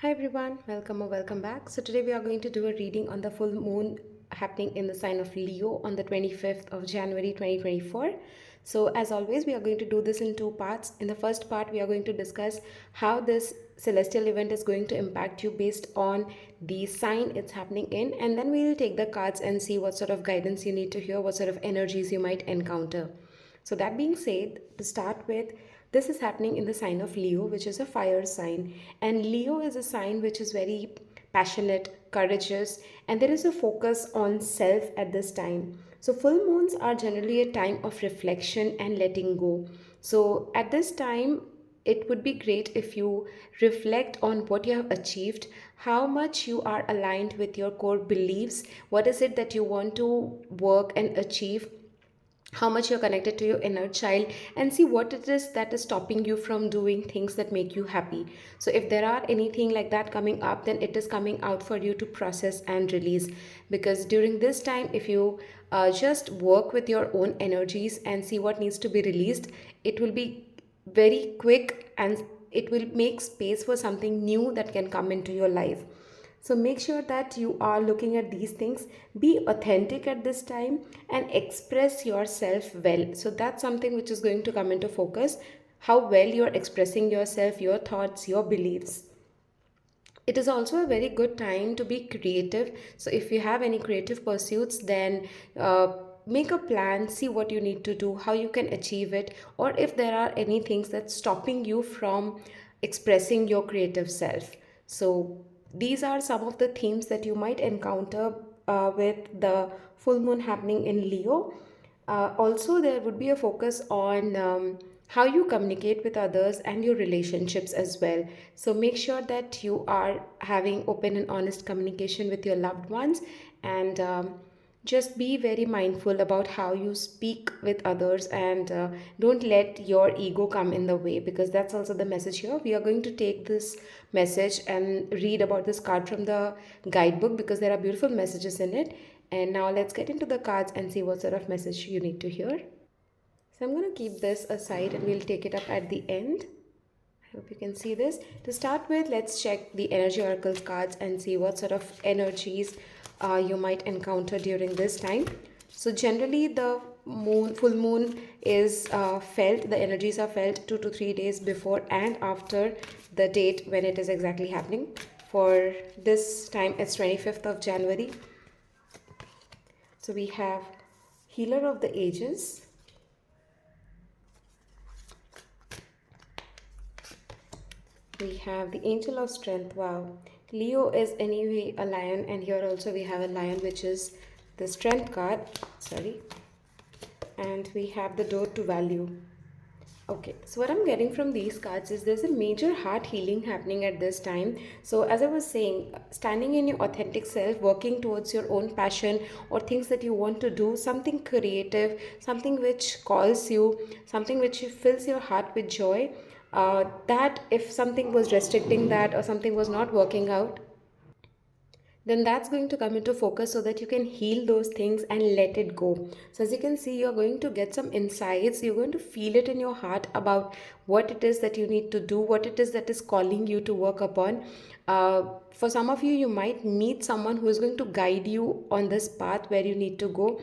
Hi everyone, welcome or welcome back. So today we are going to do a reading on the full moon happening in the sign of Leo on the 25th of January 2024. So as always, we are going to do this in two parts. In the first part, we are going to discuss how this celestial event is going to impact you based on the sign it's happening in, and then we will take the cards and see what sort of guidance you need to hear, what sort of energies you might encounter. So, that being said, to start with, this is happening in the sign of Leo, which is a fire sign. And Leo is a sign which is very passionate, courageous, and there is a focus on self at this time. So, full moons are generally a time of reflection and letting go. So, at this time, it would be great if you reflect on what you have achieved, how much you are aligned with your core beliefs, what is it that you want to work and achieve, how much you're connected to your inner child, and see what it is that is stopping you from doing things that make you happy. So if there are anything like that coming up, then it is coming out for you to process and release, because during this time, if you just work with your own energies and see what needs to be released, it will be very quick, and it will make space for something new that can come into your life. So make sure that you are looking at these things. Be authentic at this time and express yourself well. So that's something which is going to come into focus. How well you're expressing yourself, your thoughts, your beliefs. It is also a very good time to be creative. So if you have any creative pursuits, then make a plan, see what you need to do, how you can achieve it, or if there are any things that's stopping you from expressing your creative self. So these are some of the themes that you might encounter with the full moon happening in Leo. Also, there would be a focus on how you communicate with others and your relationships as well. So, make sure that you are having open and honest communication with your loved ones, and just be very mindful about how you speak with others, and don't let your ego come in the way, because that's also the message here. We are going to take this message and read about this card from the guidebook, because there are beautiful messages in it. And now let's get into the cards and see what sort of message you need to hear. So I'm going to keep this aside and we'll take it up at the end. I hope you can see this. To start with, let's check the energy oracle cards and see what sort of energies you might encounter during this time. So generally, the full moon is felt. The energies are felt 2 to 3 days before and after the date when it is exactly happening. For this time, it's 25th of January. So we have Healer of the Ages. We have the Angel of Strength. Wow. Leo is anyway a lion, and here also we have a lion, which is the Strength card. Sorry. And we have the Door to Value. Okay, so what I'm getting from these cards is there's a major heart healing happening at this time. So, as I was saying, standing in your authentic self, working towards your own passion or things that you want to do, something creative, something which calls you, something which fills your heart with joy. That if something was restricting that or something was not working out, then that's going to come into focus so that you can heal those things and let it go. So, as you can see, you're going to get some insights. You're going to feel it in your heart about what it is that you need to do, what it is that is calling you to work upon. For some of you, you might meet someone who is going to guide you on this path where you need to go.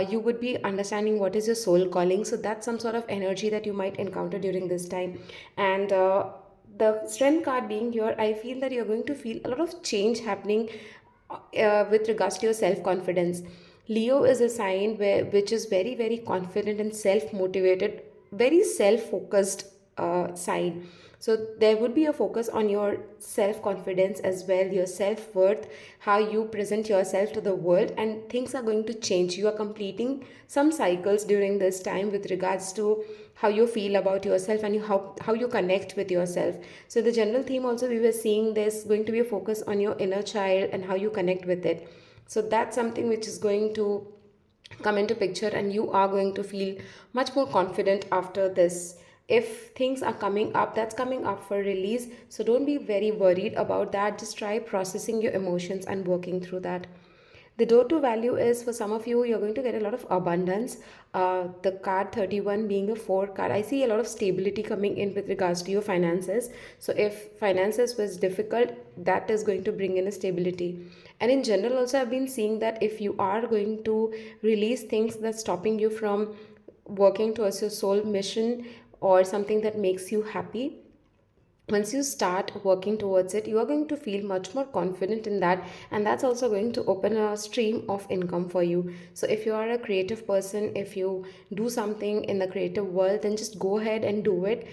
You would be understanding what is your soul calling. So, that's some sort of energy that you might encounter during this time. And the strength card being here, I feel that you're going to feel a lot of change happening with regards to your self confidence. Leo is a sign which is very, very confident and self motivated, very self focused sign. So there would be a focus on your self confidence as well, your self worth, how you present yourself to the world, and things are going to change. You are completing some cycles during this time with regards to how you feel about yourself and how you connect with yourself. So the general theme also we were seeing, there's going to be a focus on your inner child and how you connect with it. So that's something which is going to come into picture, and you are going to feel much more confident after this. If things are coming up, that's coming up for release, so don't be very worried about that. Just try processing your emotions and working through that. The door to value is, for some of you, you're going to get a lot of abundance. The card 31 being a 4 card, I see a lot of stability coming in with regards to your finances. So if finances was difficult, that is going to bring in a stability. And in general also, I've been seeing that if you are going to release things that's stopping you from working towards your soul mission or something that makes you happy, once you start working towards it, you are going to feel much more confident in that, and that's also going to open a stream of income for you. So if you are a creative person, if you do something in the creative world, then just go ahead and do it.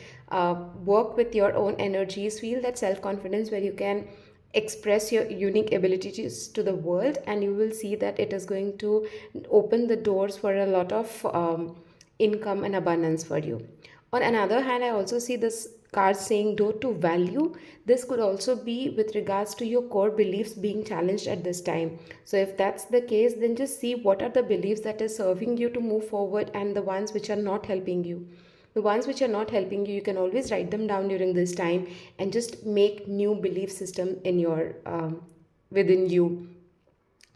Work with your own energies, feel that self confidence where you can express your unique abilities to the world, and you will see that it is going to open the doors for a lot of income and abundance for you. On another hand, I also see this card saying door to value. This could also be with regards to your core beliefs being challenged at this time. So if that's the case, then just see what are the beliefs that is serving you to move forward and the ones which are not helping you. The ones which are not helping you, you can always write them down during this time and just make new belief system in your within you.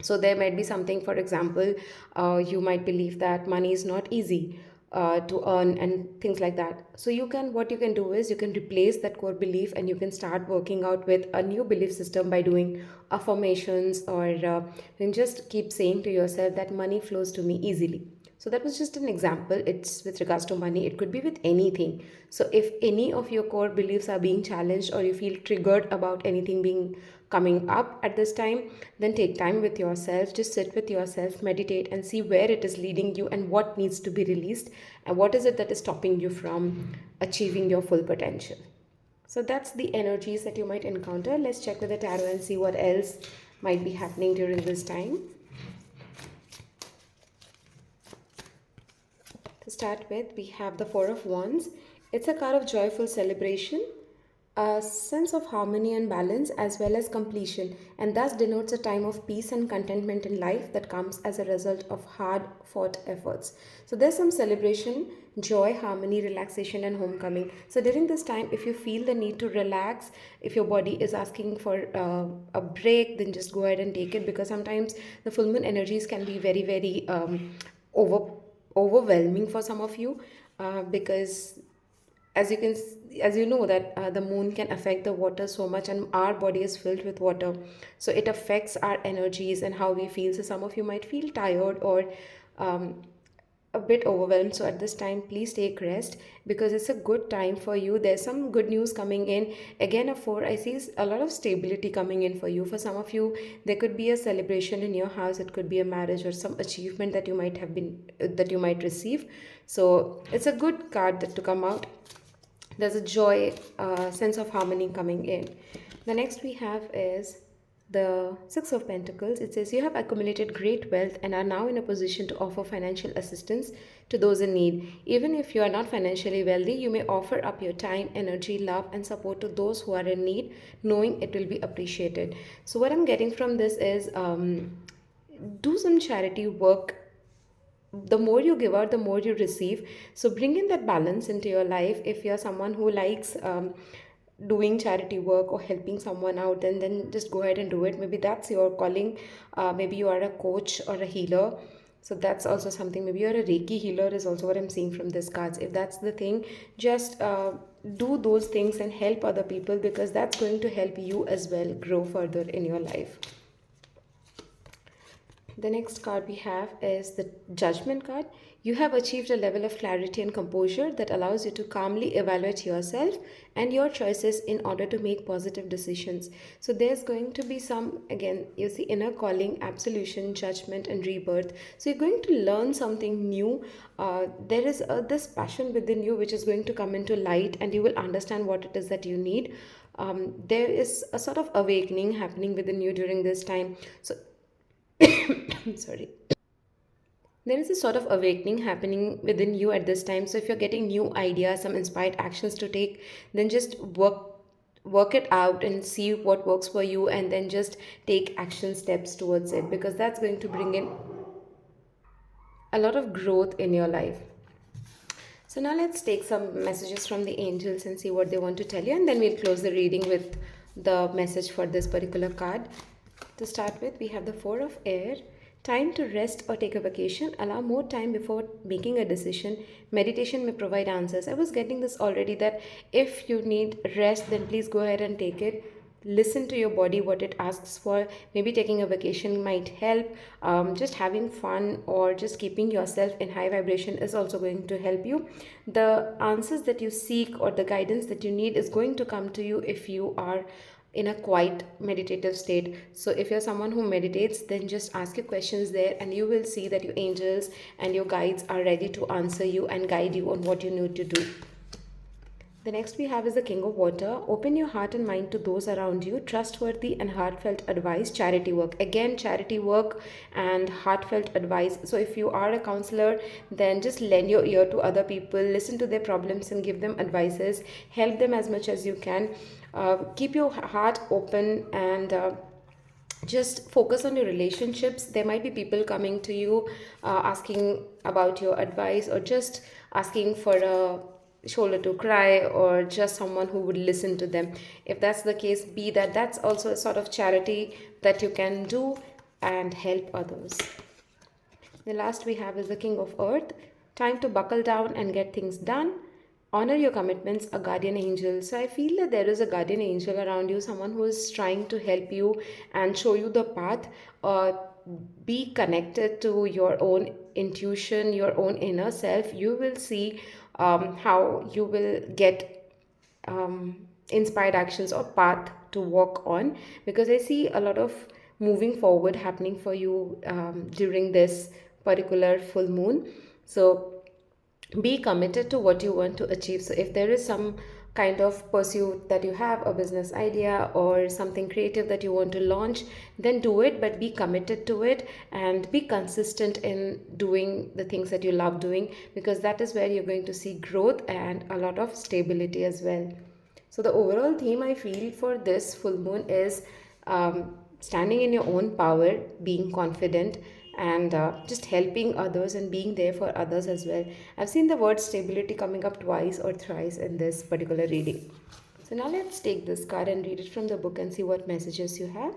So there might be something, for example, you might believe that money is not easy to earn and things like that. So you can, what you can do is you can replace that core belief and you can start working out with a new belief system by doing affirmations, or you can just keep saying to yourself that money flows to me easily. So that was just an example. It's with regards to money. It could be with anything. So if any of your core beliefs are being challenged or you feel triggered about anything being coming up at this time, then take time with yourself. Just sit with yourself, meditate, and see where it is leading you and what needs to be released and what is it that is stopping you from achieving your full potential. So that's the energies that you might encounter. Let's check with the tarot and see what else might be happening during this time. To start with, we have the Four of Wands. It's a card of joyful celebration, a sense of harmony and balance, as well as completion, and thus denotes a time of peace and contentment in life that comes as a result of hard fought efforts. So there's some celebration, joy, harmony, relaxation, and homecoming. So during this time, if you feel the need to relax, if your body is asking for a break, then just go ahead and take it, because sometimes the full moon energies can be very, very over overwhelming for some of you, because as you can as you know that the moon can affect the water so much, and our body is filled with water, so it affects our energies and how we feel. So some of you might feel tired or um, a bit overwhelmed. So at this time, please take rest, because it's a good time for you. There's some good news coming in. Again, a four, I see a lot of stability coming in for you. For some of you, there could be a celebration in your house. It could be a marriage or some achievement that you might have been that you might receive. So it's a good card to come out. There's a joy, sense of harmony coming in. The next we have is the Six of Pentacles. It says, you have accumulated great wealth and are now in a position to offer financial assistance to those in need. Even if you are not financially wealthy, you may offer up your time, energy, love, and support to those who are in need, knowing it will be appreciated. So what I'm getting from this is, do some charity work. The more you give out, the more you receive. So bring in that balance into your life. If you're someone who likes doing charity work or helping someone out, then just go ahead and do it. Maybe that's your calling. Maybe you are a coach or a healer, so that's also something. Maybe you're a Reiki healer is also what I'm seeing from this cards. If that's the thing, just do those things and help other people, because that's going to help you as well grow further in your life. The next card we have is the Judgment card. You have achieved a level of clarity and composure that allows you to calmly evaluate yourself and your choices in order to make positive decisions. So there's going to be some, again, you see, inner calling, absolution, judgment, and rebirth. So you're going to learn something new. There is this passion within you which is going to come into light, and you will understand what it is that you need. There is a sort of awakening happening within you during this time. So sorry, there is a sort of awakening happening within you at this time. So if you're getting new ideas, some inspired actions to take, then just work it out and see what works for you, and then just take action steps towards it, because that's going to bring in a lot of growth in your life. So now let's take some messages from the angels and see what they want to tell you, and then we'll close the reading with the message for this particular card. To start with, we have the Four of Air. Time to rest or take a vacation. Allow more time before making a decision. Meditation may provide answers. I was getting this already that if you need rest, then please go ahead and take it. Listen to your body, what it asks for. Maybe taking a vacation might help. Just having fun or just keeping yourself in high vibration is also going to help you. The answers that you seek or the guidance that you need is going to come to you if you are in a quiet meditative state. So if you're someone who meditates, then just ask your questions there and you will see that your angels and your guides are ready to answer you and guide you on what you need to do. The next we have is the King of Water. Open your heart and mind to those around you. Trustworthy and heartfelt advice, charity work. Again, charity work and heartfelt advice. So, if you are a counselor, then just lend your ear to other people, listen to their problems, and give them advices. Help them as much as you can. Keep your heart open and just focus on your relationships. There might be people coming to you asking about your advice or just asking for a shoulder to cry or just someone who would listen to them. If that's the case, be that that's also a sort of charity that you can do and help others. The last we have is the King of Earth. Time to buckle down and get things done. Honor your commitments, a guardian angel. So I feel that there is a guardian angel around you, someone who is trying to help you and show you the path. Be connected to your own intuition, your own inner self. You will see how you will get inspired actions or path to walk on, because I see a lot of moving forward happening for you during this particular full moon. So be committed to what you want to achieve. So if there is some kind of pursuit that you have, a business idea or something creative that you want to launch, then do it, but be committed to it and be consistent in doing the things that you love doing, because that is where you're going to see growth and a lot of stability as well. So the overall theme I feel for this full moon is standing in your own power, being confident, and just helping others and being there for others as well. I've seen the word stability coming up twice or thrice in this particular reading. So now let's take this card and read it from the book and see what messages you have.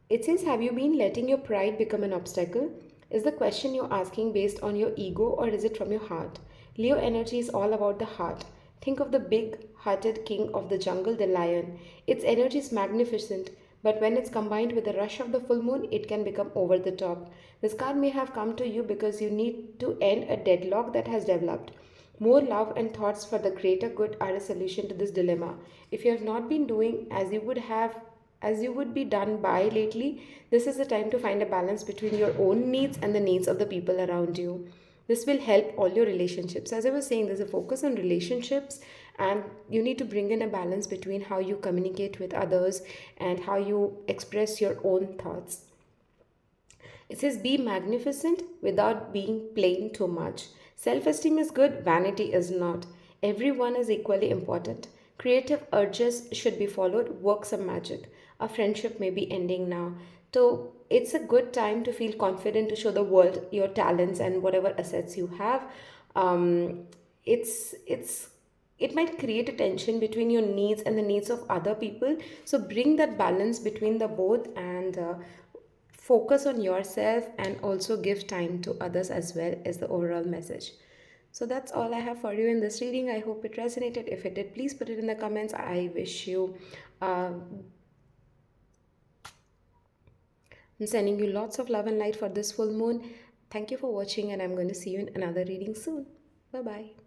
It says, have you been letting your pride become an obstacle? Is the question you're asking based on your ego or is it from your heart? Leo energy is all about the heart. Think of the big hearted king of the jungle, the lion. Its energy is magnificent, but when it's combined with the rush of the full moon, it can become over the top. This card may have come to you because you need to end a deadlock that has developed. More love and thoughts for the greater good are a solution to this dilemma. If you have not been doing as you would be done by lately, this is the time to find a balance between your own needs and the needs of the people around you. This will help all your relationships. As I was saying, there's a focus on relationships, and you need to bring in a balance between how you communicate with others and how you express your own thoughts. It says, be magnificent without being plain too much. Self esteem is good, vanity is not. Everyone is equally important. Creative urges should be followed, work some magic. A friendship may be ending now. So it's a good time to feel confident to show the world your talents and whatever assets you have. Um, it's it might create a tension between your needs and the needs of other people. So bring that balance between the both and focus on yourself and also give time to others as well, is the overall message. So that's all I have for you in this reading. I hope it resonated. If it did, please put it in the comments. I wish you uh, I'm sending you lots of love and light for this full moon. Thank you for watching, and I'm going to see you in another reading soon. Bye bye.